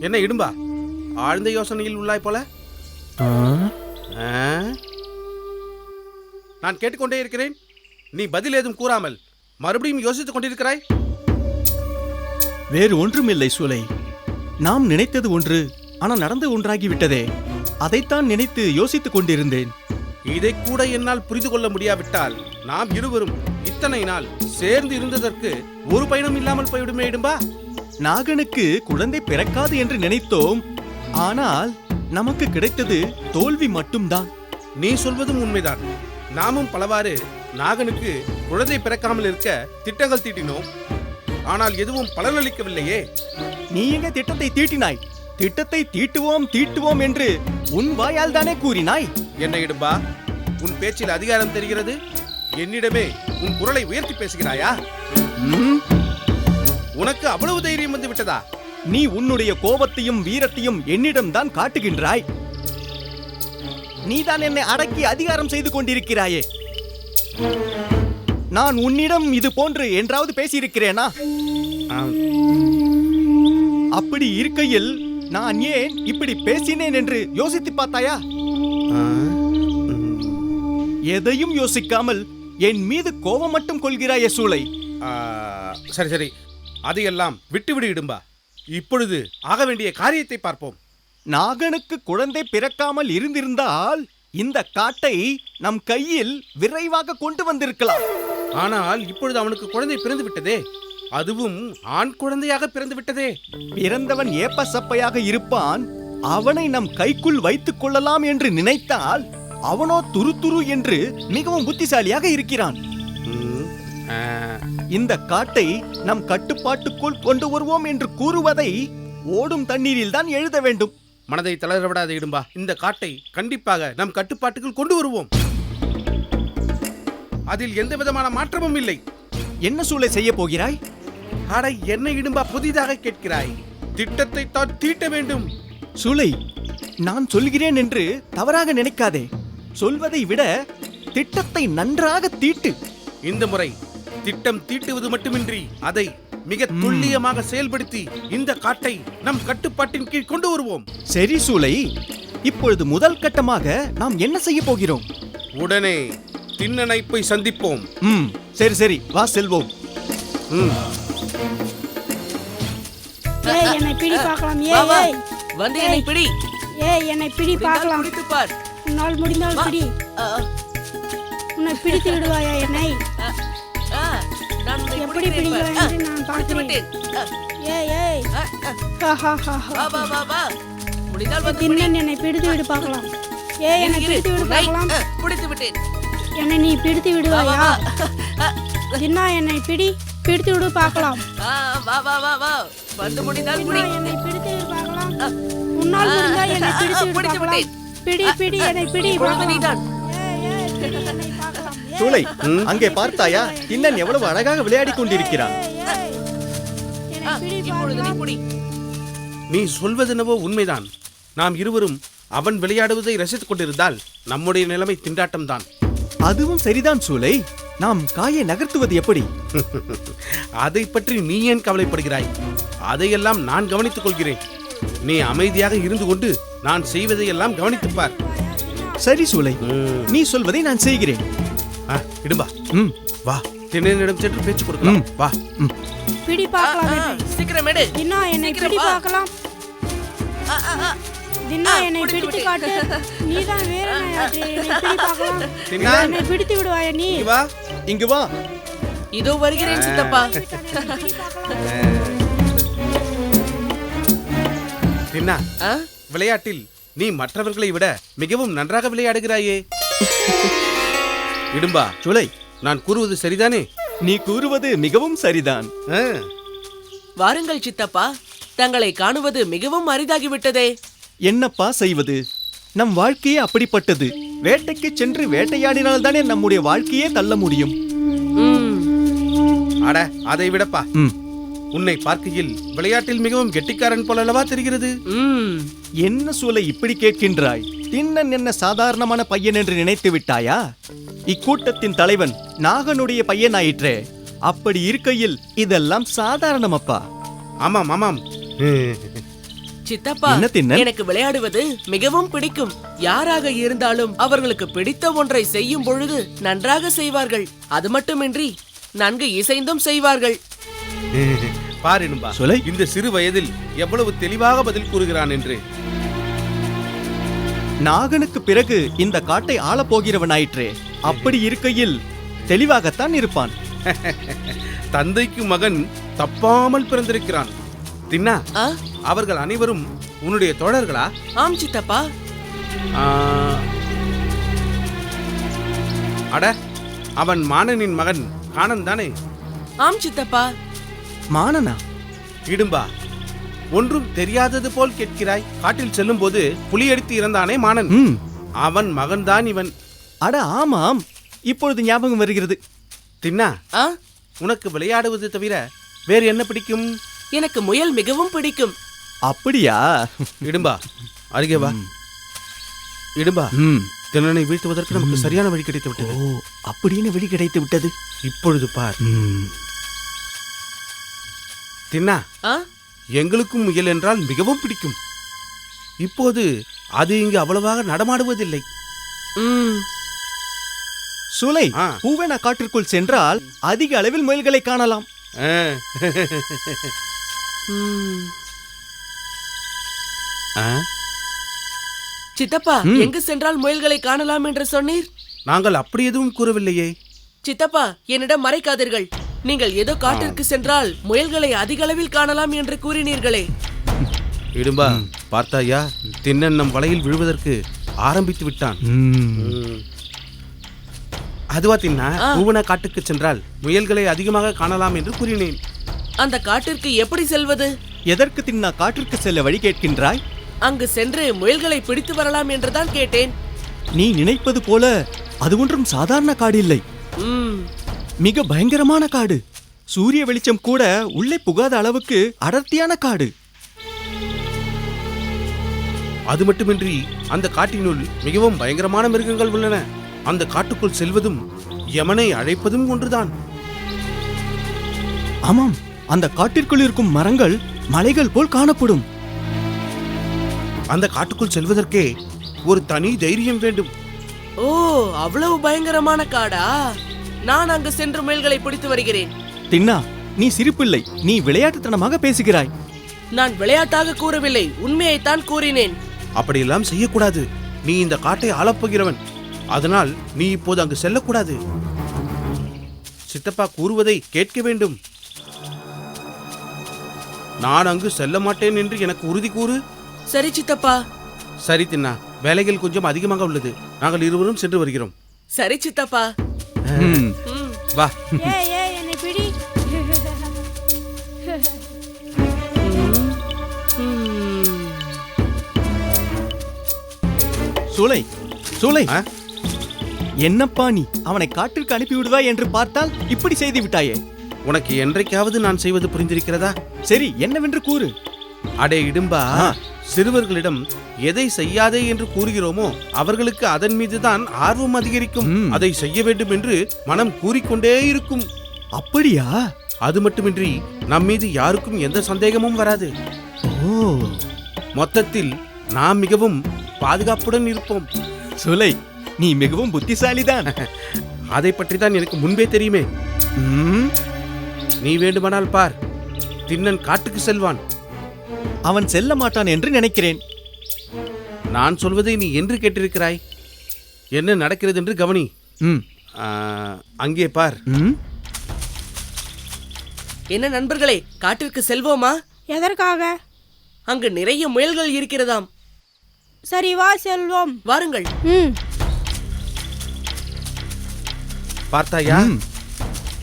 என்ன இடும்பா, ஆழ்ந்த யோசனையில் உள்ளாய் போல. நான் கேட்டுக்கொண்டே இருக்கிறேன், நீ பதில் ஏதும் கூறாமல் மறுபடியும் யோசித்துக் கொண்டிருக்கிறாய். வேறு ஒன்றுமில்லை சூலை. நாம் நினைத்தது ஒன்று, ஆனால் நடந்து ஒன்றாகிவிட்டதே. அதைத்தான் நினைத்து யோசித்துக் கொண்டிருந்தேன். இதை கூட என்னால் புரிந்து கொள்ள முடியாவிட்டால் நாம் இருவரும் இத்தனை நாள் சேர்ந்து இருந்ததற்கு ஒரு பயணம் இல்லாமல் போய்விடுமே இடும்பா. நாகனுக்கு குழந்தை பிறக்காது என்று நினைத்தோம். ஆனால் நமக்கு கிடைத்தது தோல்வி மட்டும்தான். நீ சொல்வதும் உண்மைதான். நாமும் பலவாறு நாகனுக்கு குழந்தை பிறக்காமல் இருக்க திட்டங்கள் தீட்டினோம். ஆனால் எதுவும் பலனளிக்கவில்லையே. நீ எங்க திட்டத்தை தீட்டினாய்? திட்டத்தை தீட்டுவோம் என்று உன் வாயால் தானே கூறினாய். என்ன இடும்பா, உன் பேச்சில் அதிகாரம் தெரிகிறது. என்னிடமே உன் குரலை உயர்த்தி பேசுகிறாயா? உனக்கு அவ்வளவு தைரியம் வந்து விட்டதா? நீ உன்னுடைய கோபத்தையும் வீரத்தையும் என்னிடம் தான் காட்டுகின்றாய். நீதான் என்னை அடக்கி அதிகாரம் செய்து கொண்டிருக்கிறாயே. நான் உன்னிடம் இது போன்று என்றாவது பேசியிருக்கிறேனா? அப்படி இருக்கையில் நான் ஏன் இப்படி பேசினேன் என்று யோசித்து பார்த்தாயா? எதையும் யோசிக்காமல் என் மீது கோபம் மட்டும் கொள்கிறாயே சூளை. சரி சரி, அதையெல்லாம் விட்டுவிடு இடும்பா. இப்பொழுது ஆக வேண்டிய காரியத்தை பார்ப்போம். நாகனுக்கு குழந்தை பிறக்காமல் இருந்திருந்தால் இந்த காட்டை நம் கையில் விரைவாக கொண்டு வந்திருக்கலாம். ஆனால் இப்பொழுது அவனுக்கு குழந்தை பிறந்து விட்டதே, அதுவும் ஆண் குழந்தையாக பிறந்து விட்டதே. பிறந்தவன் ஏப்ப சப்பையாக இருப்பான். அவனை நம் கைக்குள் வைத்துக் கொள்ளலாம் என்று நினைத்தால் அவனோ துரு துரு என்று மிகவும் புத்திசாலியாக இருக்கிறான். ம், ஆ, இந்த காட்டை நம் கட்டுப்பாட்டுக்குள் கொண்டு வருவோம் என்று கூறுவதை ஓடும் தண்ணீரில் தான் எழுத வேண்டும். மனதை தளர விடாத இடும்பா. இந்த காட்டை கண்டிப்பாக நம் கட்டுப்பாட்டுக்குள் கொண்டு வருவோம். அதில் எந்த விதமான மாற்றமும் இல்லை. என்ன சூளை செய்ய போகிறாய்? அட, என்ன இடும்பா புதிதாக கேட்கிறாய்? திட்டத்தை தான் தீட்ட வேண்டும். சூளை, நான் சொல்கிறேன் என்று தவறாக நினைக்காதே. சொல்வதை விட திட்டத்தை நன்றாக தீட்டு. இந்த முறை திட்டம் தீட்டுவது மட்டுமின்றி அதை மிக துல்லியமாக செயல்படுத்தி இந்த காட்டை நம் கட்டுப்பாட்டின் கீழ் கொண்டு வருவோம். சரி சூளை, இப்பொழுது முதல் கட்டமாக நாம் என்ன செய்ய போகிறோம்? உடனே திண்ணனை போய் சந்திப்போம். சரி சரி, வா செல்வோம். ம். ஏய், என்னை பிடி பார்க்கலாம். வா, வா. ஏய் வந்து என்னை பிடி. ஏய், என்னை பிடி பார்க்கலாம். பிடித்து பார். உன்னால் முடிந்தால் பிடி. ஆ, உன்னை பிடித்து விடுவாயா என்னை? ஆ, ஆ, நான் உன்னை எப்படி பிடிக்கிறேன் பார். பிடிக்கிறாய் என்று நான் பிடித்து பார்க்கிறேன். விட்டேன். ஏய் ஏய், ஆ, ஆ, ஹா ஹா ஹா வா, ஹா. வா, வா, வா. முடிந்தால் வந்து பிடி. திண்ணன் என்னை பிடித்து விடு பார்க்கலாம். ஏய், என்னை இரு, பிடித்து விடு உன்னை, பார்க்கலாம். பிடித்து விட்டேன். என்னை நீ பிடித்து வா, வா, விடுவாயா? வா. தின்னா என்னை பிடித்து விடு பார்க்கலாம். ஆ, வா, வா, வா, வா. வந்து முடிந்தால் தின்னா பிடி. என்னை பிடித்து விடு பார்க்கலாம். உன்னால் முடிந்தால் என்னை பிடித்து விடு பிடித்து பார்க்கலாம். விட்டேன். பிடி என்னை பிடி இப்பொழுது பார்க்கலாம். நீதான். ஏய் ஏய், பிடி என்னை பார்க்கலாம். ஏய், சூளை, அங்கே பார்த்தாயா? திண்ணன் எவ்வளவு அழகாக விளையாடிக் கொண்டிருக்கிறான். ஏய், ஏய். என்னை ஆ, பிடி இப்பொழுது நீ பார்க்கலாம். பிடி. நீ சொல்வதெனவோ உண்மைதான். நாம் இருவரும் அவன் விளையாடுவதை ரசித்துக் கொண்டிருந்தால் நம்முடைய நிலைமை திண்டாட்டம் தான். அதுவும் சரிதான் சூளை. நாம் காயை நகர்த்துவது எப்படி? அதை பற்றி நீ ஏன் கவலைப்படுகிறாய்? அதையெல்லாம் நான் கவனித்துக் கொள்கிறேன். நீ அமைதியாக இருந்து கொண்டு நான் செய்வதையெல்லாம் கவனித்துப் பார். சரி சூளை, நீ சொல்வதை நான் செய்கிறேன். இடும்பா, ம், வா, திண்ணனிடம் சென்று பேச்சு கொடுக்கலாம். வா. பிடி பார்க்கலாம். ஆ, என்னை. சீக்கிரம் எடு. தின்னா என்னை சீக்கிரம் பிடி வா. பார்க்கலாம். ஆ, ஆ, ஆ. தின்னா என்னை பிடித்து பிடித்து விட்டேன். காட்டு. நீதான் வேற என்னை பிடி பார்க்கலாம். தின்னா, என்னை பிடித்து விடுவாயா நீ? இங்க வா. இங்கு வா. இதோ வருகிறேன் சித்தப்பா. என்னை பிடி பார்க்கலாம். தின்னா, ஆ? விளையாட்டில் நீ மற்றவர்களை விட மிகவும் நன்றாக விளையாடுகிறாயே. இடும்பா, சூளை, நான் கூறுவது சரிதானே? நீ கூறுவது மிகவும் சரிதான். ஆ, வாருங்கள் சித்தப்பா. தங்களை காணுவது மிகவும் அரிதாகிவிட்டதே. என்னப்பா செய்வது? நம் வாழ்க்கையே அப்படிப்பட்டது. வேட்டைக்கு சென்று வேட்டையாடினால் தானே நம்முடைய வாழ்க்கையே தள்ள முடியும். ம். அட, அதை விடப்பா. ம், உன்னை பார்க்கையில் விளையாட்டில் மிகவும் கெட்டிக்காரன் போல அல்லவா தெரிகிறது. ம். என்ன சூளை இப்படி கேட்கின்றாய்? திண்ணன் என்ன சாதாரணமான பையன் என்று நினைத்து விட்டாயா? இக்கூட்டத்தின் தலைவன் நாகனுடைய பையனாயிற்றே. அப்படி இருக்கையில் இதெல்லாம் சாதாரணமப்பா. ஆமாம் ஆமாம். சித்தப்பா, என்ன திண்ணன்? எனக்கு விளையாடுவது மிகவும் பிடிக்கும். யாராக இருந்தாலும் அவர்களுக்கு பிடித்த ஒன்றை செய்யும் பொழுது நன்றாக செய்வார்கள். அது மட்டுமின்றி நன்கு இசைந்தும் செய்வார்கள். பாரிடும்பா, சூளை, இந்த சிறு வயதில் எவ்வளவு தெளிவாக பதில் கூறுகிறான் என்று. நாகனுக்கு பிறகு இந்த காட்டை ஆளப் போகிறவனாயிற்றே. அப்படி இருக்கையில் தெளிவாகத்தான் இருப்பான். தந்தைக்கு மகன் தப்பாமல் பிறந்திருக்கிறான். தின்னா, ஆ? அவர்கள் அனைவரும் உன்னுடைய தோழர்களா? ஆம் சித்தப்பா. ஆ, அட, அவன் மானனின் மகன் காணன் தானே? ஆம் சித்தப்பா. மானனா? இடும்பா, ஒன்றும் தெரியாதது போல் கேட்கிறாய். காட்டில் செல்லும் போது புலியடித்து இறந்தானே மானன், ம், அவன் மகன்தான் இவன். அட ஆமாம், இப்பொழுது ஞாபகம் வருகிறது. தின்னா, ஆ? உனக்கு விளையாடுவது தவிர வேறு என்ன பிடிக்கும்? எனக்கு முயல் மிகவும் பிடிக்கும். அப்படியா? இடும்பா, அருகே வா. இடும்பா, ம், திண்ணனை வீழ்த்துவதற்கு நமக்கு சரியான வழி கிடைத்து ஓ, விட்டது. அப்படின்னு வெளி கிடைத்து விட்டது. இப்பொழுது பார். ம், தின்னா, ஆ? எங்களுக்கும் முயல் என்றால் மிகவும் பிடிக்கும். இப்போது அது இங்கு அவ்வளவாக நடமாடுவதில்லை. ம். சூளை, ஆ. பூவன காட்டிற்குள் சென்றால் அதிக அளவில் முயல்களை காணலாம். ஆ. ம். ஆ? சித்தப்பா, ம். எங்கு சென்றால் முயல்களை காணலாம் என்று சொன்னீர்? நாங்கள் அப்படி எதுவும் கூறவில்லையே. சித்தப்பா, என்னிடம் மறைக்காதீர்கள். நீங்கள் ஏதோ காட்டிற்கு சென்றால் முயல்களை அதிக அளவில் காணலாம் என்று கூறினீர்களே. இடும்பா, பார்த்தாயா, திண்ணன் நம் வலையில் விழுவதற்கு ஆரம்பித்து விட்டான். ம். அதுவா தின்னா, பூவன காட்டுக்கு சென்றால் முயல்களை அதிகமாக காணலாம் என்று கூறினேன். அந்த காட்டிற்கு எப்படி செல்வது? எதற்கு தின்னா காட்டிற்கு செல்ல வழி கேட்கின்றாய்? அங்கு சென்று முயல்களை பிடித்து வரலாம் என்றுதான் கேட்டேன். நீ நினைப்பது போல அது ஒன்றும் சாதாரண காடு இல்லை. ம், மிக பயங்கரமான காடு. சூரிய வெளிச்சம் கூட உள்ளே புகாத அளவுக்கு அடர்த்தியான காடு. அது மட்டுமின்றி அந்த காட்டினுள் மிகவும் பயங்கரமான மிருகங்கள் உள்ளன. அந்த காட்டுக்குள் செல்வதும் யமனை அழைப்பதும் ஒன்றுதான். ஆமாம், அந்த காட்டிற்குள் இருக்கும் மரங்கள் மலைகள் போல் காணப்படும். அந்த காட்டுக்குள் செல்வதற்கே ஒரு தனி தைரியம் வேண்டும். ஓ, அவ்வளவு பயங்கரமான காடா? நான் அங்கு சென்று முயல்களை பிடித்து வருகிறேன். தின்னா, நீ சிரிப்பில்லை, நீ விளையாட்டுத்தனமாக பேசுகிறாய். நான் விளையாட்டாக கூறவில்லை, உண்மையைத்தான் கூறினேன். அப்படியெல்லாம் செய்யக்கூடாது. நீ இந்த காட்டை ஆளப்போகிறவன். அதனால் நீ இப்போது அங்கு செல்லக்கூடாது. சித்தப்பா கூறுவதை கேட்க வேண்டும். நான் அங்கு செல்ல மாட்டேன் என்று எனக்கு உறுதி கூறு. சரி சித்தப்பா. சரி தின்னா, வேலைகள் கொஞ்சம் அதிகமாக உள்ளது. நாங்கள் இருவரும் சென்று வருகிறோம். சரி சித்தப்பா. ம். ம், வா. ஏய் ஏய் என்னை பிடி. ம். சூளை, சூளை, ஆ? என்னப்பா நீ அவனை காட்டிற்கு அனுப்பி விடுவாய் என்று பார்த்தால் இப்படி செய்து விட்டாயே. உனக்கு என்றைக்காவது நான் செய்வது புரிந்திருக்கிறதா? சரி, என்னவென்று கூறு. அடே இடும்பா, சிறுவர்களிடம் எதை செய்யாதே என்று கூறுகிறோமோ அவர்களுக்கு அதன் மீதுதான் ஆர்வம் அதிகரிக்கும். ம். அதை செய்ய வேண்டும் என்று மனம் கூறிக்கொண்டே இருக்கும். அப்படியா? அது மட்டுமின்றி நம் மீது யாருக்கும் எந்த சந்தேகமும் வராது. ஓ, மொத்தத்தில் நாம் மிகவும் பாதுகாப்புடன் இருப்போம். சூளை, நீ மிகவும் புத்திசாலிதான். அதை பற்றி தான் எனக்கு முன்பே தெரியுமே. ம், நீ வேண்டுமானால் பார், திண்ணன் காட்டுக்கு செல்வான். அவன் செல்ல மாட்டான் என்று நினைக்கிறேன். நான் சொல்வதை நீ என்று கேட்டிருக்கிறாய். என்ன நடக்கிறது என்று கவனி. ம், ஆ, அங்கே பார். ம். என்ன நண்பர்களே, காட்டிற்கு செல்வோமா? எதற்காக? அங்கு நிறைய முயல்கள் இருக்கிறதாம். சரி வா செல்வோம். வாருங்கள். ம். பார்த்தாயா, ம்.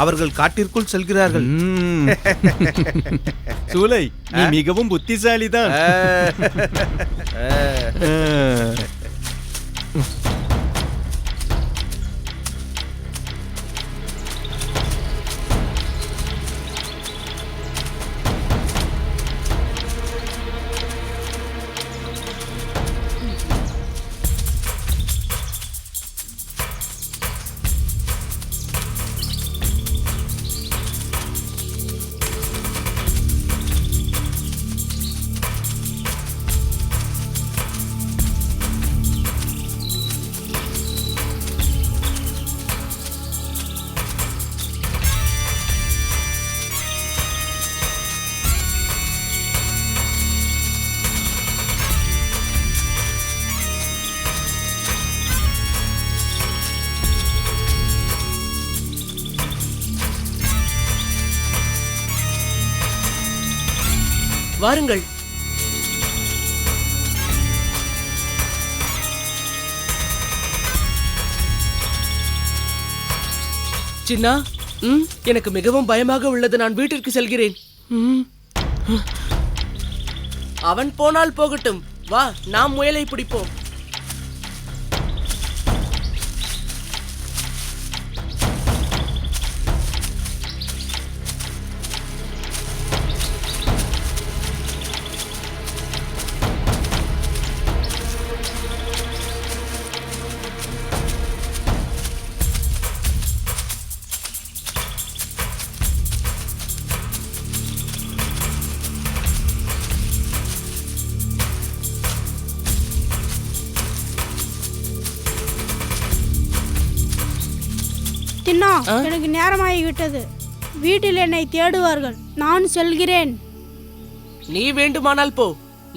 அவர்கள் காட்டிற்குள் செல்கிறார்கள். ம். சூளை, நீ மிகவும் புத்திசாலிதான். ஆ. வாருங்கள். சின்னா, எனக்கு மிகவும் பயமாக உள்ளது. நான் வீட்டிற்கு செல்கிறேன். அவன் போனால் போகட்டும். வா, நாம் முயலை பிடிப்போம். தின்னா, எனக்கு நேரமாகிவிட்டது. வீட்டில் என்னை தேடுவார்கள். நான் செல்கிறேன். நீ வேண்டுமானால் போ.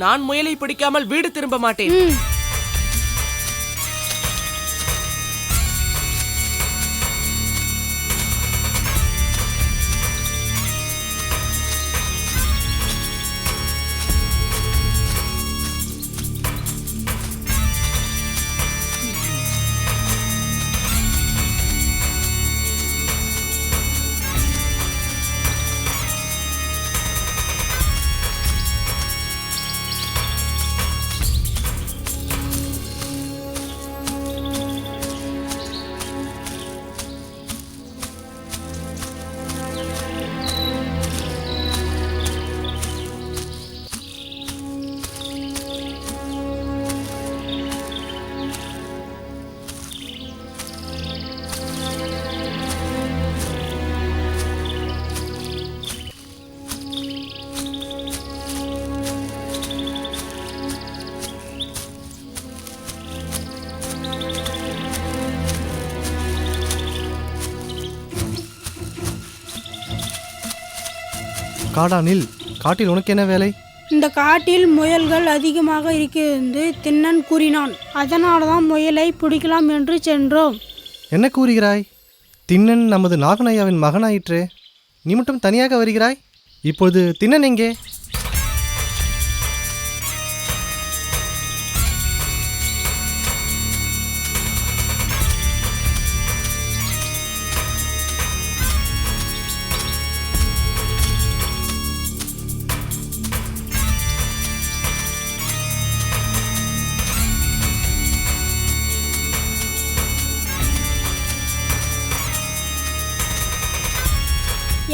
நான் முயலை பிடிக்காமல் வீடு திரும்ப மாட்டேன். ம். காடா நில், காட்டில் உனக்கு என்ன வேலை? இந்த காட்டில் முயல்கள் அதிகமாக இருக்கிறது திண்ணன் கூறினான். அதனால தான் முயலை பிடிக்கலாம் என்று சென்றோம். என்ன கூறுகிறாய்? திண்ணன் நமது நாகனையாவின் மகனாயிற்றே, நீ மட்டும் தனியாக வருகிறாய்? இப்பொழுது திண்ணன் எங்கே?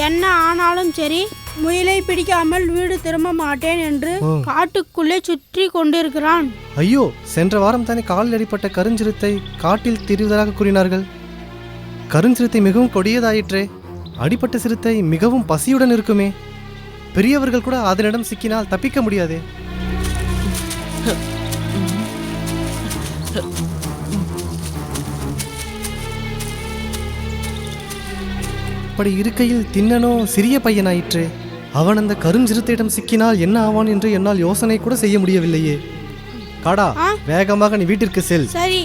என்ன ஆனாலும் சரி, முயலை பிடிக்காமல் வீடு திரும்ப மாட்டேன் என்று காட்டுக்குள்ளே சுற்றி கொண்டிருக்கிறான். ஐயோ, சென்ற வாரம் தானே காலில் அடிப்பட்ட கருஞ்சிறுத்தை காட்டில் திரிவதாக கூறினார்கள். கருஞ்சிறுத்தை மிகவும் கொடியதாயிற்றே. அடிப்பட்ட சிறுத்தை மிகவும் பசியுடன் இருக்குமே. பெரியவர்கள் கூட அதனிடம் சிக்கினால் தப்பிக்க முடியாதே. அப்படி இருக்கையில் திண்ணனோ சிறிய பையனாயிற்றே. அவன் அந்த கருஞ்சிறுத்தையிடம் சிக்கினால் என்ன ஆவான் என்று என்னால் யோசனை கூட செய்ய முடியவில்லையே. காடா, வேகமாக நீ வீட்டிற்கு செல். சரி.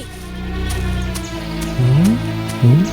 ம், ம்.